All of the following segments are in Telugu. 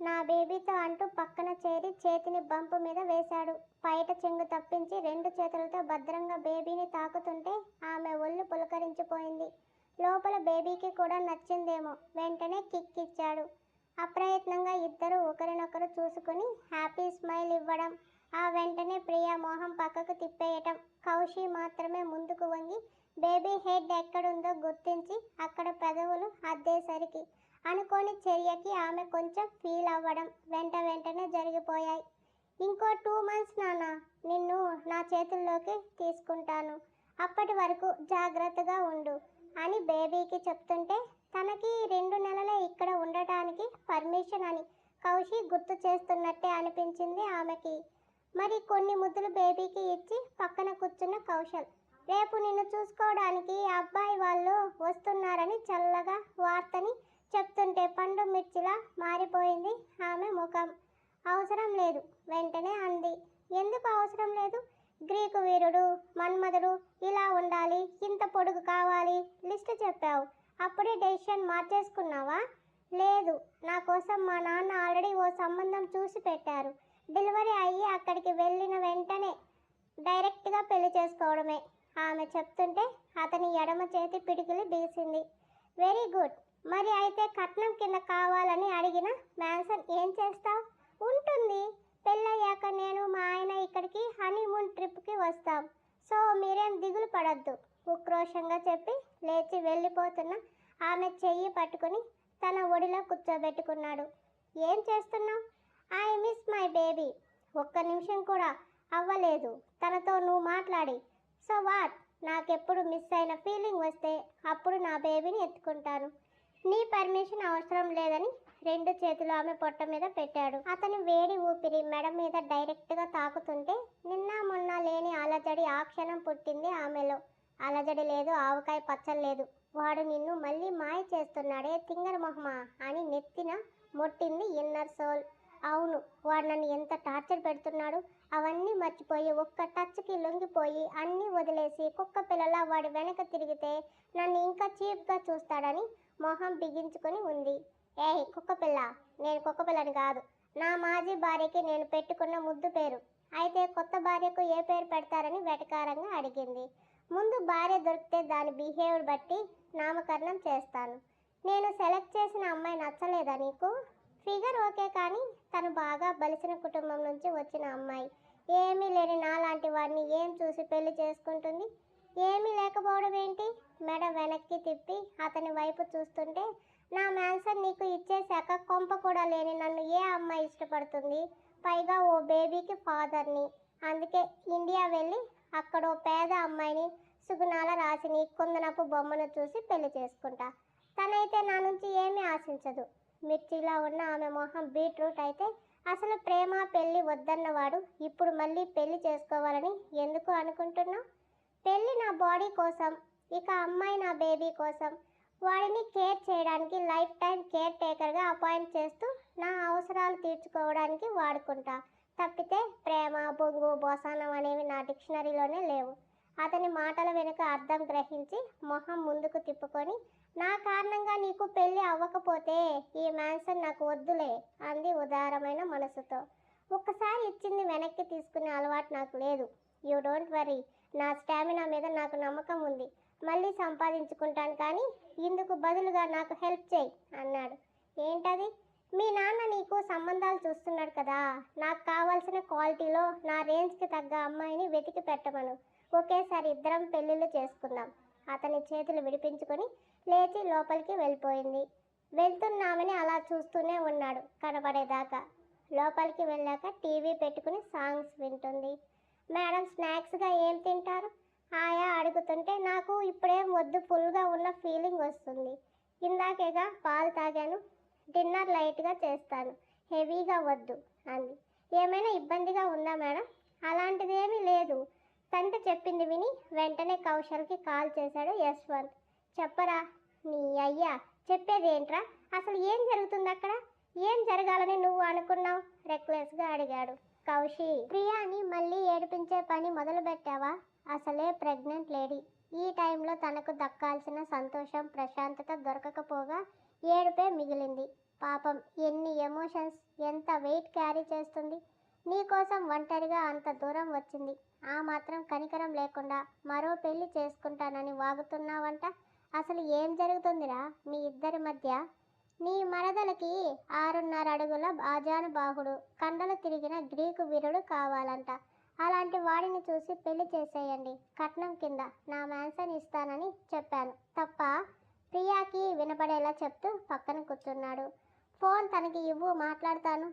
నా బేబీతో అంటూ పక్కన చేరి చేతిని బంపు మీద వేశాడు. పైట చెంగు తప్పించి 2 చేతులతో భద్రంగా బేబీని తాకుతుంటే ఆమె ఒళ్ళు పులకరించిపోయింది. లోపల బేబీకి కూడా నచ్చిందేమో. వెంటనే కిక్ ఇచ్చాడు. అప్రయత్నంగా ఇద్దరు ఒకరినొకరు చూసుకుని హ్యాపీ స్మైల్ ఇవ్వడం. ఆ వెంటనే ప్రియా మొహం పక్కకు తిప్పేయటం. కౌశి మాత్రమే ముందుకు వంగి బేబీ హెడ్ ఎక్కడుందో గుర్తించి అక్కడ పెదవులు అద్దేసరికి అనుకోని చర్యకి ఆమె కొంచెం ఫీల్ అవ్వడం వెంటనే జరిగిపోయాయి. ఇంకో 2 months నాన్న, నిన్ను నా చేతుల్లోకి తీసుకుంటాను. అప్పటి వరకు జాగ్రత్తగా ఉండు అని బేబీకి చెప్తుంటే తనకి 2 నెలలే ఇక్కడ ఉండటానికి పర్మిషన్ అని కౌశి గుర్తు చేస్తున్నట్టే అనిపించింది ఆమెకి. మరి కొన్ని ముద్దులు బేబీకి ఇచ్చి పక్కన కూర్చున్న కౌశల్, రేపు నిన్ను చూసుకోవడానికి అబ్బాయి వాళ్ళు వస్తున్నారని చల్లగా వార్తని చెప్తుంటే పండు మిర్చిలా మారిపోయింది ఆమె ముఖం. అవసరం లేదు వెంటనే అంది. ఎందుకు అవసరం లేదు? గ్రీకు వీరుడు, మన్మధుడు, ఇలా ఉండాలి, ఇంత పొడుగు కావాలి, లిస్టు చెప్పావు. అప్పుడే డెసిషన్ మార్చేసుకున్నావా? లేదు, నా కోసం మా నాన్న ఆల్రెడీ ఓ సంబంధం చూసి పెట్టారు. డెలివరీ అయ్యి అక్కడికి వెళ్ళిన వెంటనే డైరెక్ట్గా పెళ్లి చేసుకోవడమే ఆమె చెప్తుంటే అతని ఎడమ చేతి పిడికిలి బిగిసింది. Very good. మరి అయితే కట్నం కింద కావాలని అడిగిన మ్యాన్సన్ ఏం చేస్తావు? ఉంటుంది. పెళ్ళయ్యాక నేను మా ఆయన ఇక్కడికి హనీమూన్ ట్రిప్కి వస్తాం. సో మీరేం దిగులు పడద్దు ఉక్రోషంగా చెప్పి లేచి వెళ్ళిపోతున్న ఆమె చెయ్యి పట్టుకుని తన ఒడిలో కూర్చోబెట్టుకున్నాడు. ఏం చేస్తున్నావు? I miss my baby. ఒక్క నిమిషం కూడా అవ్వలేదు తనతో నువ్వు మాట్లాడి. So what? నాకెప్పుడు మిస్ అయిన ఫీలింగ్ వస్తే అప్పుడు నా బేబీని ఎత్తుకుంటాను. నీ పర్మిషన్ అవసరం లేదని 2 చేతులు ఆమె పొట్ట మీద పెట్టాడు. అతని వేడి ఊపిరి మెడ మీద డైరెక్ట్గా తాకుతుంటే నిన్న మొన్న లేని అలజడి ఆ క్షణం పుట్టింది ఆమెలో. అలజడి లేదు, ఆవకాయ పచ్చలు లేదు. వాడు నిన్ను మళ్ళీ మాయ చేస్తున్నాడే తింగర మొహమా అని నెత్తిన మొట్టింది ఇన్నర్ సోల్. అవును, వాడు నన్ను ఎంత టార్చర్ పెడుతున్నాడు. అవన్నీ మర్చిపోయి ఒక్క టచ్కి లొంగిపోయి అన్నీ వదిలేసి కుక్క పిల్లలా వాడి వెనక తిరిగితే నన్ను ఇంకా చీప్గా చూస్తాడని మొహం బిగించుకొని ఉంది. ఏయ్ కుక్కపిల్ల, నేను కుక్కపిల్లని కాదు. నా మాజీ భార్యకి నేను పెట్టుకున్న ముద్దు పేరు. అయితే కొత్త భార్యకు ఏ పేరు పెడతారని వెటకారంగా అడిగింది. ముందు భార్య దొరికితే దాని బిహేవియర్ బట్టి నామకరణం చేస్తాను. నేను సెలెక్ట్ చేసిన అమ్మాయి నచ్చలేదా నీకు? ఫిగర్ ఓకే, కానీ తను బాగా బలిసిన కుటుంబం నుంచి వచ్చిన అమ్మాయి. ఏమీ లేని నాలాంటి వాడిని ఏం చూసి పెళ్లి చేసుకుంటుంది? ఏమీ లేకపోవడం ఏంటి? మెడ వెనక్కి తిప్పి అతని వైపు చూస్తుంటే నా మ్యాన్సన్ నీకు ఇచ్చేశాక కొంప కూడా లేని నన్ను ఏ అమ్మాయి ఇష్టపడుతుంది? పైగా ఓ బేబీకి ఫాదర్ని. అందుకే ఇండియా వెళ్ళి అక్కడో పేద అమ్మాయిని సుగుణాల రాసిని కుందనపు బొమ్మను చూసి పెళ్లి చేసుకుంటా. తనైతే నా నుంచి ఏమీ ఆశించదు. మిర్చిలా ఉన్న ఆమె మొహం బీట్రూట్ అయితే అసలు ప్రేమ పెళ్ళి వద్దన్నవాడు ఇప్పుడు మళ్ళీ పెళ్లి చేసుకోవాలని ఎందుకు అనుకుంటున్నావు? పెళ్ళి నా బాడీ కోసం, ఇక అమ్మాయి నా బేబీ కోసం. వాడిని కేర్ చేయడానికి లైఫ్ టైం కేర్ టేకర్గా అపాయింట్ చేస్తూ నా అవసరాలు తీర్చుకోవడానికి వాడుకుంటా. తప్పితే ప్రేమ, బొంగు, బొసానం అనేవి నా డిక్షనరీలోనే లేవు. అతని మాటల వెనుక అర్థం గ్రహించి మొహం ముందుకు తిప్పుకొని, నా కారణంగా నీకు పెళ్ళి అవ్వకపోతే ఈ మ్యాన్సన్ నాకు వద్దులే అంది ఉదారమైన మనసుతో. ఒక్కసారి ఇచ్చింది వెనక్కి తీసుకునే అలవాటు నాకు లేదు. యూ డోంట్ వరీ, నా స్టామినా మీద నాకు నమ్మకం ఉంది. మళ్ళీ సంపాదించుకుంటాను, కానీ ఇందుకు బదులుగా నాకు హెల్ప్ చేయి అన్నాడు. ఏంటది? మీ నాన్న నీకు సంబంధాలు చూస్తున్నాడు కదా, నాకు కావాల్సిన క్వాలిటీలో నా రేంజ్కి తగ్గ అమ్మాయిని వెతికి పెట్టమను. ఒకేసారి ఇద్దరం పెళ్ళిళ్ళు చేసుకుందాం. అతని చేతులు విడిపించుకొని లేచి లోపలికి వెళ్ళిపోయింది. వెళ్తున్నామని అలా చూస్తూనే ఉన్నాడు కనబడేదాకా. లోపలికి వెళ్ళాక టీవీ పెట్టుకుని సాంగ్స్ వింటుంది. మేడం స్నాక్స్గా ఏం తింటారు? ఆయా అడుగుతుంటే నాకు ఇప్పుడేం వద్దు, ఫుల్గా ఉన్న ఫీలింగ్ వస్తుంది. ఇందాకేగా పాలు తాగాను, డిన్నర్ లైట్గా చేస్తాను, హెవీగా వద్దు అంది. ఏమైనా ఇబ్బందిగా ఉందా మేడం? అలాంటిదేమీ లేదు. తండ్రి చెప్పింది విని వెంటనే కౌశల్కి కాల్ చేశాడు యశ్వంత్. చెప్పరా? నీ అయ్యా చెప్పేది ఏంట్రా? అసలు ఏం జరుగుతుంది అక్కడ? ఏం జరగాలని నువ్వు అనుకున్నావు? రెక్లెస్గా అడిగాడు. కౌశి, ప్రియాని మళ్ళీ ఏడిపించే పని మొదలుపెట్టావా? అసలే ప్రెగ్నెంట్ లేడీ. ఈ టైంలో తనకు దక్కాల్సిన సంతోషం, ప్రశాంతత దొరకకపోగా ఏడుపే మిగిలింది. పాపం ఎన్ని ఎమోషన్స్, ఎంత వెయిట్ క్యారీ చేస్తుంది. నీకోసం ఒంటరిగా అంత దూరం వచ్చింది. ఆ మాత్రం కనికరం లేకుండా మరో పెళ్లి చేసుకుంటానని వాగుతున్నావంట. అసలు ఏం జరుగుతుందిరా మీ ఇద్దరి మధ్య? నీ మరదలకి 6.5 అడుగుల ఆజానుబాహుడు, కండలు తిరిగిన గ్రీకు వీరుడు కావాలంట. అలాంటి వాడిని చూసి పెళ్లి చేసేయండి. కట్నం కింద నా మ్యాన్షన్ ఇస్తానని చెప్పాను తప్ప? ప్రియాకి వినపడేలా చెప్తూ పక్కన కూర్చున్నాడు. ఫోన్ తనకి ఇవ్వు, మాట్లాడతాను.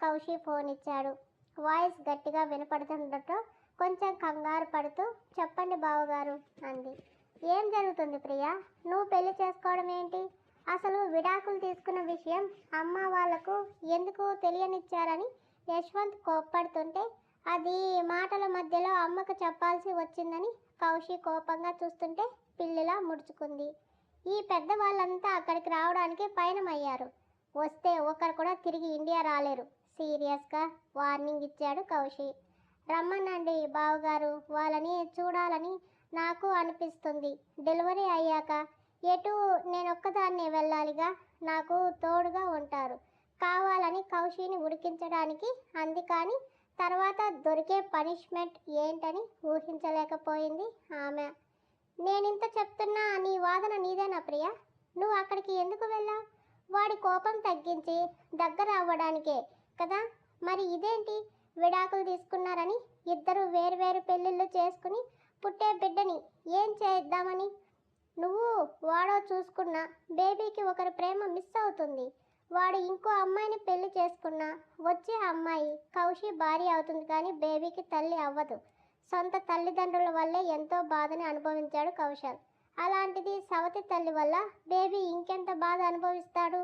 కౌశి ఫోన్ ఇచ్చాడు. వాయిస్ గట్టిగా వినపడుతుండటం కొంచెం కంగారు పడుతూ చెప్పండి బావగారు అంది. ఏం జరుగుతుంది ప్రియా? నువ్వు పెళ్లి చేసుకోవడం ఏంటి? అసలు విడాకులు తీసుకున్న విషయం అమ్మ వాళ్లకు ఎందుకు తెలియనిచ్చారని యశ్వంత్ కోప్పడుతుంటే అది మాటల మధ్యలో అమ్మకు చెప్పాల్సి వచ్చిందని కౌశి కోపంగా చూస్తుంటే పిల్లిలా ముడుచుకుంది. ఈ పెద్దవాళ్ళంతా అక్కడికి రావడానికి పయనమయ్యారు. వస్తే ఒకరు కూడా తిరిగి ఇండియా రాలేరు. సీరియస్గా వార్నింగ్ ఇచ్చాడు కౌశి. రమ్మనండి బావగారు, వాళ్ళని చూడాలని నాకు అనిపిస్తుంది. డెలివరీ అయ్యాక ఎటు నేనొక్కదాన్నే వెళ్ళాలిగా, నాకు తోడుగా ఉంటారు. కావాలని కౌశిని ఉడికించడానికి అంది. కానీ తర్వాత దొరికే పనిష్మెంట్ ఏంటని ఊహించలేకపోయింది ఆమె. నేనింత చెప్తున్నా నీ వాదన నీదేనా ప్రియా? నువ్వు అక్కడికి ఎందుకు వెళ్ళావు? వాడి కోపం తగ్గించి దగ్గర అవ్వడానికే కదా. మరి ఇదేంటి, విడాకులు తీసుకున్నారని ఇద్దరు వేరువేరు పెళ్ళిళ్ళు చేసుకుని పుట్టే బిడ్డని ఏం చేద్దామని? నువ్వు వాడో చూసుకున్నా బేబీకి ఒకరి ప్రేమ మిస్ అవుతుంది. వాడు ఇంకో అమ్మాయిని పెళ్లి చేసుకున్నా వచ్చే అమ్మాయి కౌశి భార్య అవుతుంది, కానీ బేబీకి తల్లి అవ్వదు. సొంత తల్లిదండ్రుల వల్లే ఎంతో బాధని అనుభవించాడు కౌశల్. అలాంటిది సవతి తల్లి వల్ల బేబీ ఇంకెంత బాధ అనుభవిస్తాడు?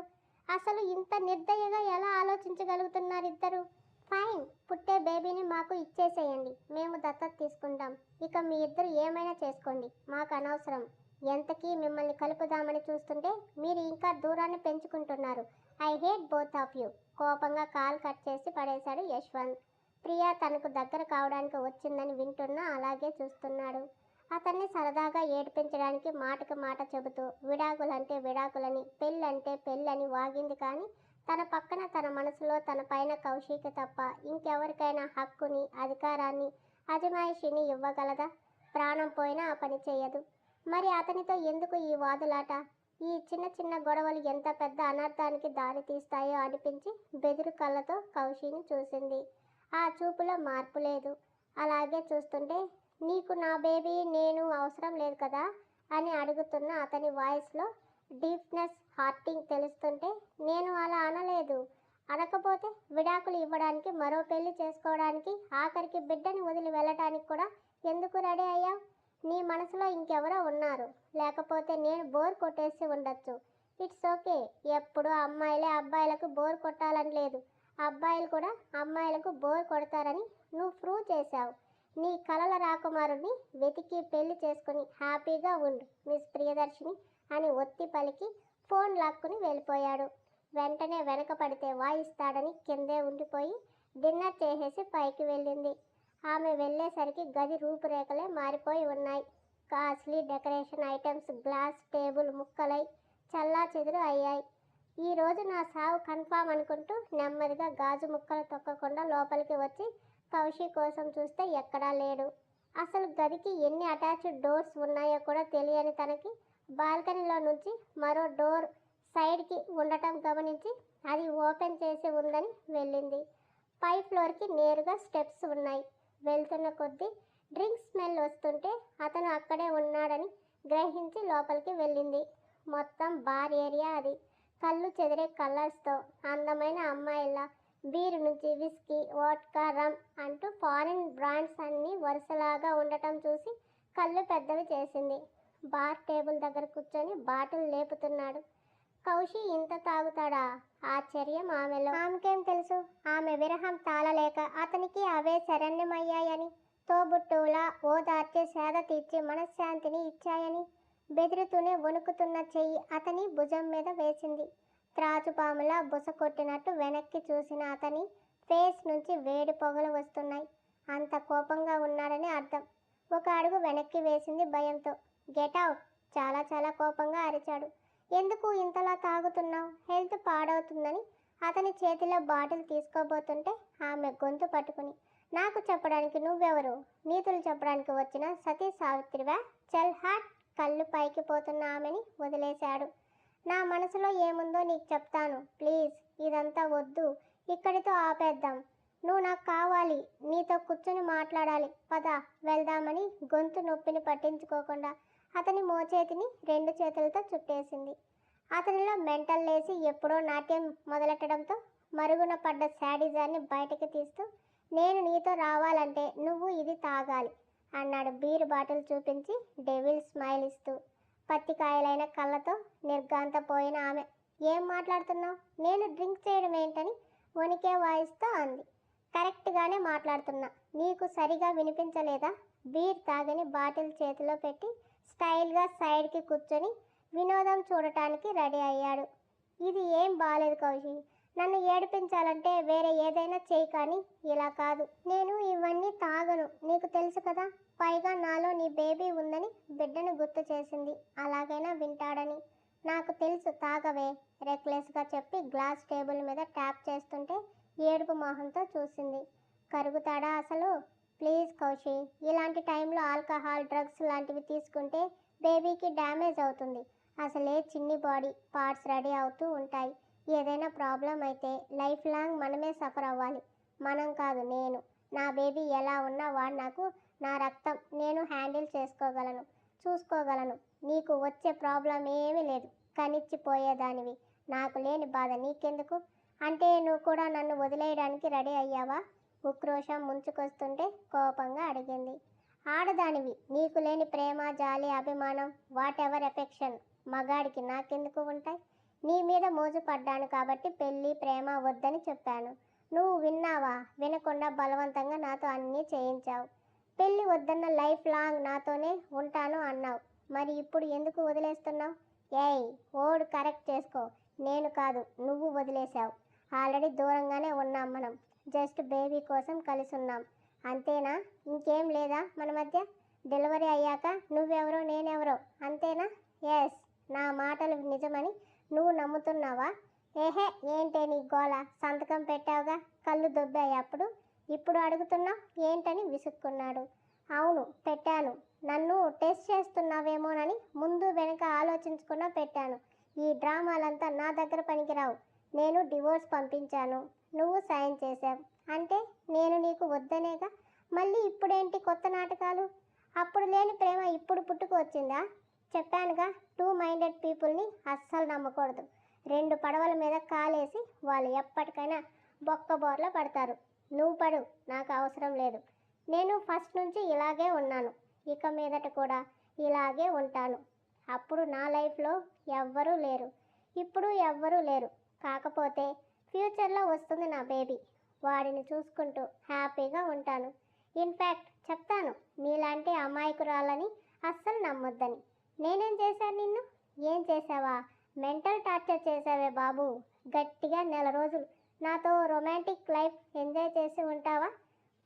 అసలు ఇంత నిర్దయగా ఎలా ఆలోచించగలుగుతున్నారు ఇద్దరు? ఫైన్, పుట్టే బేబీని మాకు ఇచ్చేసేయండి, మేము దత్తత తీసుకుంటాం. ఇక మీ ఇద్దరు ఏమైనా చేసుకోండి, మాకు అనవసరం. ఎంతకీ మిమ్మల్ని కలుపుదామని చూస్తుంటే మీరు ఇంకా దూరాన్ని పెంచుకుంటున్నారు. I hate both of you. కోపంగా కాల్ కట్ చేసి పడేశాడు యశ్వంత్. ప్రియా తనకు దగ్గర కావడానికి వచ్చిందని వింటున్నా అలాగే చూస్తున్నాడు. అతన్ని సరదాగా ఏడిపించడానికి మాటకు మాట చెబుతూ విడాకులంటే విడాకులని, పెళ్ళంటే పెళ్ళని వాగింది. కానీ తన పక్కన తన మనసులో తన పైన కౌశికి తప్ప ఇంకెవరికైనా హక్కుని, అధికారాన్ని, అజమాయిషిని ఇవ్వగలదా? ప్రాణం పోయినా ఆ పని చేయదు. మరి అతనితో ఎందుకు ఈ వాదులాట? ఈ చిన్న చిన్న గొడవలు ఎంత పెద్ద అనర్థానికి దారి తీస్తాయో అనిపించి బెదురు కళ్ళతో కౌశిని చూసింది. ఆ చూపులో మార్పు లేదు. అలాగే చూస్తుంటే నీకు నా బేబీ నేను అవసరం లేదు కదా అని అడుగుతున్న అతని వాయిస్లో డీప్నెస్, హార్టింగ్ తెలుస్తుంటే నేను అలా అనలేదు. అనకపోతే విడాకులు ఇవ్వడానికి, మరో పెళ్లి చేసుకోవడానికి, ఆఖరికి బిడ్డని వదిలి వెళ్ళటానికి కూడా ఎందుకు రెడీ అయ్యావు? నీ మనసులో ఇంకెవరో ఉన్నారు. లేకపోతే నేను బోర్ కొట్టేసి ఉండొచ్చు. It's okay. ఎప్పుడు అమ్మాయిలే అబ్బాయిలకు బోర్ కొట్టాలని లేదు. అబ్బాయిలు కూడా అమ్మాయిలకు బోర్ కొడతారని నువ్వు ప్రూవ్ చేశావు. నీ కలల రాకుమారుడిని వెతికి పెళ్లి చేసుకుని హ్యాపీగా ఉండు మిస్ ప్రియదర్శిని అని ఒత్తి పలికి ఫోన్ లాక్కుని వెళ్ళిపోయాడు. వెంటనే వెనక పడితే వాయిస్తాడని కిందే ఉండిపోయి డిన్నర్ చేసేసి పైకి వెళ్ళింది. ఆమె వెళ్ళేసరికి గది రూపురేఖలే మారిపోయి ఉన్నాయి. Costly decoration items glass table ముక్కలై చల్లా చెదురు అయ్యాయి. ఈరోజు నా సావు కన్ఫామ్ అనుకుంటూ నెమ్మదిగా గాజు ముక్కలు తొక్కకుండా లోపలికి వచ్చి కౌశి కోసం చూస్తే ఎక్కడా లేడు. అసలు గదికి ఎన్ని అటాచ్డ్ డోర్స్ ఉన్నాయో కూడా తెలియని తనకి బాల్కనీలో నుంచి మరో డోర్ సైడ్కి ఉండటం గమనించి అది ఓపెన్ చేసి ఉందని వెళ్ళింది. పై ఫ్లోర్కి నేరుగా స్టెప్స్ ఉన్నాయి. వెళ్తున్న కొద్దీ డ్రింక్ స్మెల్ వస్తుంటే అతను అక్కడే ఉన్నాడని గ్రహించి లోపలికి వెళ్ళింది. మొత్తం బార్ ఏరియా అది. కళ్ళు చెదిరే కలర్స్తో అందమైన అమ్మాయిల బీరు నుంచి విస్కీ, వోడ్కా, రమ్ అంటూ ఫారిన్ బ్రాండ్స్ అన్నీ వరుసలాగా ఉండటం చూసి కళ్ళు పెద్దవి చేసింది. బార్ టేబుల్ దగ్గర కూర్చొని బాటిల్ లేపుతున్నాడు. కౌశి ఇంత తాగుతాడా? ఆశ్చర్యం ఆమెలో. ఆమెకేం తెలుసు ఆమె విరహం తాళలేక అతనికి అవే శరణ్యమయ్యాయని, తోబుట్టువులా ఓదార్చి సేద తీర్చి మనశ్శాంతిని ఇచ్చాయని. బెదురుతూనే వణుకుతున్న చెయ్యి అతని భుజం మీద వేసింది. త్రాచుపాములా బుస కొట్టినట్టు వెనక్కి చూసిన అతని ఫేస్ నుంచి వేడి పొగలు వస్తున్నాయి. అంత కోపంగా ఉన్నాడని అర్థం. ఒక అడుగు వెనక్కి వేసింది భయంతో. Get out! చాలా చాలా కోపంగా అరిచాడు. ఎందుకు ఇంతలా తాగుతున్నావు? హెల్త్ పాడవుతుందని అతని చేతిలో బాటిల్ తీసుకోబోతుంటే ఆమె గొంతు పట్టుకుని, నాకు చెప్పడానికి నువ్వెవరు? నీతులు చెప్పడానికి వచ్చిన సతీ సావిత్రివా? చల్ హాట్! కళ్ళు పైకి పోతున్న ఆమెని వదిలేశాడు. నా మనసులో ఏముందో నీకు చెప్తాను. ప్లీజ్ ఇదంతా వద్దు, ఇక్కడితో ఆపేద్దాం. నువ్వు నాకు కావాలి, నీతో కూర్చుని మాట్లాడాలి, పద వెళ్దామని గొంతు నొప్పిని పట్టించుకోకుండా అతని మోచేతిని రెండు చేతులతో చుట్టేసింది. అతనిలో మెంటల్ లేసి ఎప్పుడో నాట్యం మొదలెట్టడంతో మరుగున పడ్డ శాడిజాన్ని బయటకు తీస్తూ, నేను నీతో రావాలంటే నువ్వు ఇది తాగాలి అన్నాడు బీర్ బాటిల్ చూపించి డెవిల్ స్మైల్ ఇస్తూ. పత్తికాయలైన కళ్ళతో నిర్గాంతపోయిన ఆమె, ఏం మాట్లాడుతున్నావు? నేను డ్రింక్ చేయడం ఏంటని వణికే వాయిస్తో అంది. కరెక్ట్గానే మాట్లాడుతున్నా, నీకు సరిగా వినిపించలేదా? బీర్ తాగని బాటిల్ చేతిలో పెట్టి స్టైల్గా సైడ్కి కూర్చొని వినోదం చూడటానికి రెడీ అయ్యాడు. ఇది ఏం బాలేదు కౌశి, నన్ను ఏడిపించాలంటే వేరే ఏదైనా చేయి, కానీ ఇలా కాదు. నేను ఇవన్నీ తాగను, నీకు తెలుసు కదా. పైగా నాలో నీ బేబీ ఉందని బిడ్డను గుర్తు చేసింది, అలాగైనా వింటాడని. నాకు తెలుసు, తాగవే రెక్లెస్గా చెప్పి గ్లాస్ టేబుల్ మీద ట్యాప్ చేస్తుంటే ఏడుపు మొహంతో చూసింది. కరుగుతాడా అసలు? ప్లీజ్ కౌశి, ఇలాంటి టైంలో ఆల్కహాల్ డ్రగ్స్ లాంటివి తీసుకుంటే బేబీకి డ్యామేజ్ అవుతుంది. అసలే చిన్ని బాడీ పార్ట్స్ రెడీ అవుతూ ఉంటాయి. ఏదైనా ప్రాబ్లం అయితే లైఫ్ లాంగ్ మనమే సఫర్ అవ్వాలి. మనం కాదు, నేను. నా బేబీ ఎలా ఉన్నా వాడు నాకు నా రక్తం, నేను హ్యాండిల్ చేసుకోగలను, చూసుకోగలను. నీకు వచ్చే ప్రాబ్లం ఏమీ లేదు, కనిచ్చిపోయేదానివి. నాకు లేని బాధ నీకెందుకు? అంటే నువ్వు కూడా నన్ను వదిలేయడానికి రెడీ అయ్యావా? ఉక్రోషం ముంచుకొస్తుంటే కోపంగా అడిగింది. ఆడదానివి, నీకు లేని ప్రేమ, జాలి, అభిమానం, వాట్ ఎవర్ ఎఫెక్షన్ మగాడికి నాకెందుకు ఉంటాయి? నీ మీద మోజు పడ్డాను కాబట్టి పెళ్ళి ప్రేమ వద్దని చెప్పాను. నువ్వు విన్నావా? వినకుండా బలవంతంగా నాతో అన్నీ చేయించావు. పెళ్ళి వద్దన్న లైఫ్ లాంగ్ నాతోనే ఉంటాను అన్నావు. మరి ఇప్పుడు ఎందుకు వదిలేస్తున్నావు? ఏయ్, ఓడు కరెక్ట్ చేసుకో. నేను కాదు, నువ్వు వదిలేశావు. ఆల్రెడీ దూరంగానే ఉన్నాం మనం. జస్ట్ బేబీ కోసం కలిసి ఉన్నాం, అంతేనా? ఇంకేం లేదా మన మధ్య? డెలివరీ అయ్యాక నువ్వెవరో నేనెవరో, అంతేనా? ఎస్, నా మాటలు నిజమని నువ్వు నమ్ముతున్నావా? ఏహే, ఏంటే నీ గోల? సంతకం పెట్టావుగా, కళ్ళు దొబ్బాయి అప్పుడు. ఇప్పుడు అడుగుతున్నావు ఏంటని విసుక్కున్నాడు. అవును పెట్టాను. నన్ను టెస్ట్ చేస్తున్నావేమోనని ముందు వెనక ఆలోచించకుండా పెట్టాను. ఈ డ్రామాలంతా నా దగ్గర పనికిరావు. నేను డివోర్స్ పంపించాను, నువ్వు సైన్ చేశావు. అంటే నేను నీకు వద్దనేగా. మళ్ళీ ఇప్పుడేంటి కొత్త నాటకాలు? అప్పుడు లేని ప్రేమ ఇప్పుడు పుట్టుకు వచ్చిందా? చెప్పానుగా, టూ మైండెడ్ పీపుల్ని అస్సలు నమ్మకూడదు. రెండు పడవల మీద కాలేసి వాళ్ళు ఎప్పటికైనా బొక్కబోర్ల పడతారు. నువ్వు పడు, నాకు అవసరం లేదు. నేను ఫస్ట్ నుంచి ఇలాగే ఉన్నాను, ఇక మీదట కూడా ఇలాగే ఉంటాను. అప్పుడు నా లైఫ్లో ఎవ్వరూ లేరు, ఇప్పుడు ఎవ్వరూ లేరు. కాకపోతే ఫ్యూచర్లో వస్తుంది నా బేబీ, వాడిని చూసుకుంటూ హ్యాపీగా ఉంటాను. ఇన్ఫ్యాక్ట్ చెప్తాను, నీలాంటి అమాయకురాలని అస్సలు నమ్మొద్దని. నేనేం చేశాను నిన్ను? ఏం చేసావా? మెంటల్ టార్చర్ చేసావే బాబు. గట్టిగా నెల రోజులు నాతో రొమాంటిక్ లైఫ్ ఎంజాయ్ చేసి ఉంటావా?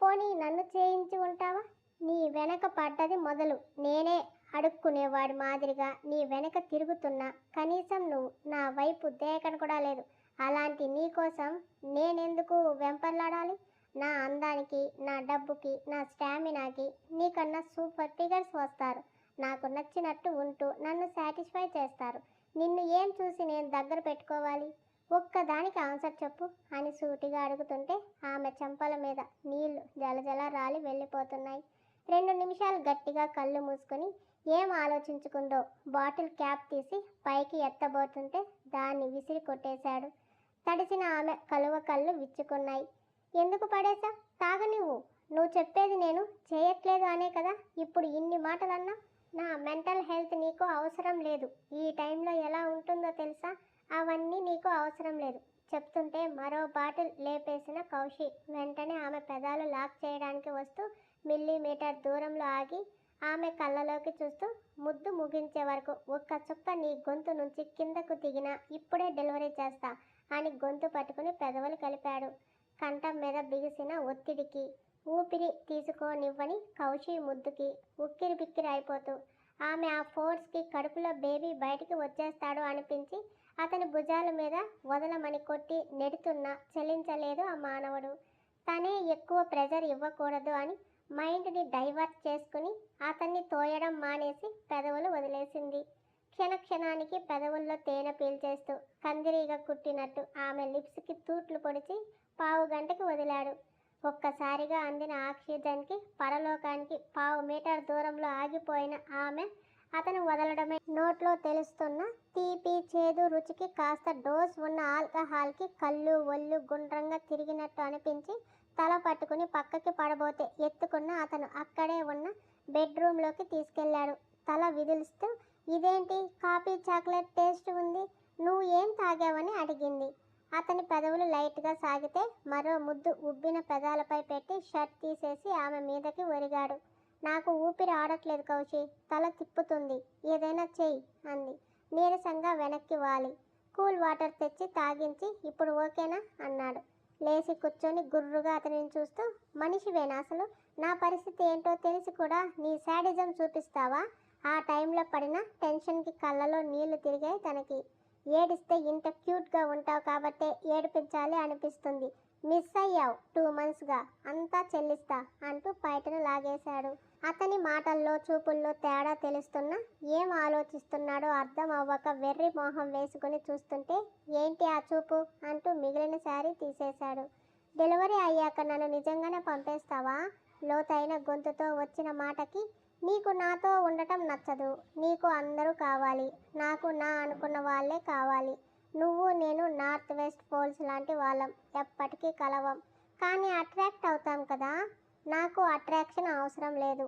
పోనీ నన్ను చేయించి ఉంటావా? నీ వెనక పడ్డది మొదలు నేనే, అడుక్కునేవాడి మాదిరిగా నీ వెనక తిరుగుతున్నా కనీసం నువ్వు నా వైపు దేకను కూడా లేదు. అలాంటి నీ కోసం నేనెందుకు వెంపర్లాడాలి? నా అందానికి, నా డబ్బుకి, నా స్టామినాకి నీకన్నా సూపర్ ఫిగర్స్ వస్తారు. నాకు నచ్చినట్టు ఉంటూ నన్ను సాటిస్ఫై చేస్తారు. నిన్ను ఏం చూసి నేను దగ్గర పెట్టుకోవాలి? ఒక్కదానికి ఆన్సర్ చెప్పు అని సూటిగా అడుగుతుంటే ఆమె చెంపల మీద నీళ్లు జలజల రాలి వెళ్ళిపోతున్నాయి. 2 నిమిషాలు గట్టిగా కళ్ళు మూసుకొని ఏం ఆలోచించుకుందో బాటిల్ క్యాప్ తీసి పైకి ఎత్తబోతుంటే దాన్ని విసిరి కొట్టేశాడు. తడిసిన ఆమె కలువ కళ్ళు విచ్చుకున్నాయి. ఎందుకు పడేశా? తాగనివ్వు. నువ్వు చెప్పేది నేను చేయట్లేదు అనే కదా ఇప్పుడు ఇన్ని మాటలన్నా. నా మెంటల్ హెల్త్ నీకు అవసరం లేదు. ఈ టైంలో ఎలా ఉంటుందో తెలుసా? అవన్నీ నీకు అవసరం లేదు. చెప్తుంటే మరో బాటిల్ లేపేసిన కౌశి వెంటనే ఆమె పెదాలు లాక్ చేయడానికి వస్తూ మిల్లీమీటర్ దూరంలో ఆగి ఆమె కళ్ళలోకి చూస్తూ, ముద్దు ముగించే వరకు ఒక్క చుక్క నీ గొంతు నుంచి కిందకు దిగినా ఇప్పుడే డెలివరీ చేస్తా అని గొంతు పట్టుకుని పెదవులు కలిపాడు. కంఠం మీద బిగిసిన ఒత్తిడికి ఊపిరి తీసుకోనివ్వని కౌశి ముద్దుకి ఉక్కిరి బిక్కిరి అయిపోతూ ఆమె ఆ ఫోర్స్కి కడుపులో బేబీ బయటికి వచ్చేస్తాడు అనిపించి అతని భుజాల మీద వదలమని కొట్టి నెడుతున్నా చలించలేదు ఆ మానవుడు. తనే ఎక్కువ ప్రెజర్ ఇవ్వకూడదు అని మైండ్ని డైవర్ట్ చేసుకుని అతన్ని తోయడం మానేసి పెదవులు వదిలేసింది. క్షణానికి పెదవుల్లో తేనె పీల్చేస్తూ కందిరీగ కుట్టినట్టు ఆమె లిప్స్కి తూట్లు పొడిచి పావు గంటకి వదిలాడు. ఒక్కసారిగా అందిన ఆక్సిజన్కి పరలోకానికి పావు మీటర్ దూరంలో ఆగిపోయిన ఆమె అతను వదలడమే నోట్లో తెలుస్తున్న తీపి చేదు రుచికి కాస్త డోస్ ఉన్న ఆల్కహాల్కి కళ్ళు ఒళ్ళు గుండ్రంగా తిరిగినట్టు అనిపించి తల పట్టుకుని పక్కకి పడబోతే ఎత్తుకున్న అతను అక్కడే ఉన్న బెడ్రూమ్లోకి తీసుకెళ్లాడు. తల విదిలిస్తూ ఇదేంటి కాఫీ చాక్లెట్ టేస్ట్ ఉంది, నువ్వు ఏం తాగావని అడిగింది. అతని పెదవులు లైట్గా సాగితే మరో ముద్దు ఉబ్బిన పెదాలపై పెట్టి షర్ట్ తీసేసి ఆమె మీదకి ఒరిగాడు. నాకు ఊపిరి ఆడట్లేదు కౌశి, తల తిప్పుతుంది, ఏదైనా చెయ్యి అంది నీరసంగా వెనక్కి వాలి. కూల్ వాటర్ తెచ్చి తాగించి ఇప్పుడు ఓకేనా అన్నాడు. లేచి కూర్చొని గుర్రుగా అతనిని చూస్తూ మనిషివేనా అసలు, నా పరిస్థితి ఏంటో తెలిసి కూడా నీ శాడిజం చూపిస్తావా? ఆ టైంలో పడిన టెన్షన్కి కళ్ళలో నీళ్లు తిరిగాయి తనకి. ఏడిస్తే ఇంత క్యూట్గా ఉంటావు కాబట్టే ఏడిపించాలి అనిపిస్తుంది. మిస్ అయ్యావు 2 monthsగా, అంతా చెల్లిస్తా అంటూ పైటను లాగేశాడు. అతని మాటల్లో చూపుల్లో తేడా తెలుస్తున్నా ఏం ఆలోచిస్తున్నాడో అర్థం అవ్వక వెర్రి మోహం వేసుకుని చూస్తుంటే ఏంటి ఆ చూపు అంటూ మిగిలిన శారీ తీసేశాడు. డెలివరీ అయ్యాక నన్ను నిజంగానే పంపేస్తావా? లోతైన గొంతుతో వచ్చిన మాటకి నీకు నాతో ఉండటం నచ్చదు, నీకు అందరూ కావాలి, నాకు నా అనుకున్న వాళ్ళే కావాలి. నువ్వు నేను నార్త్ వెస్ట్ పోల్స్ లాంటి వాళ్ళం, ఎప్పటికీ కలవం, కానీ అట్రాక్ట్ అవుతాం కదా. నాకు అట్రాక్షన్ అవసరం లేదు,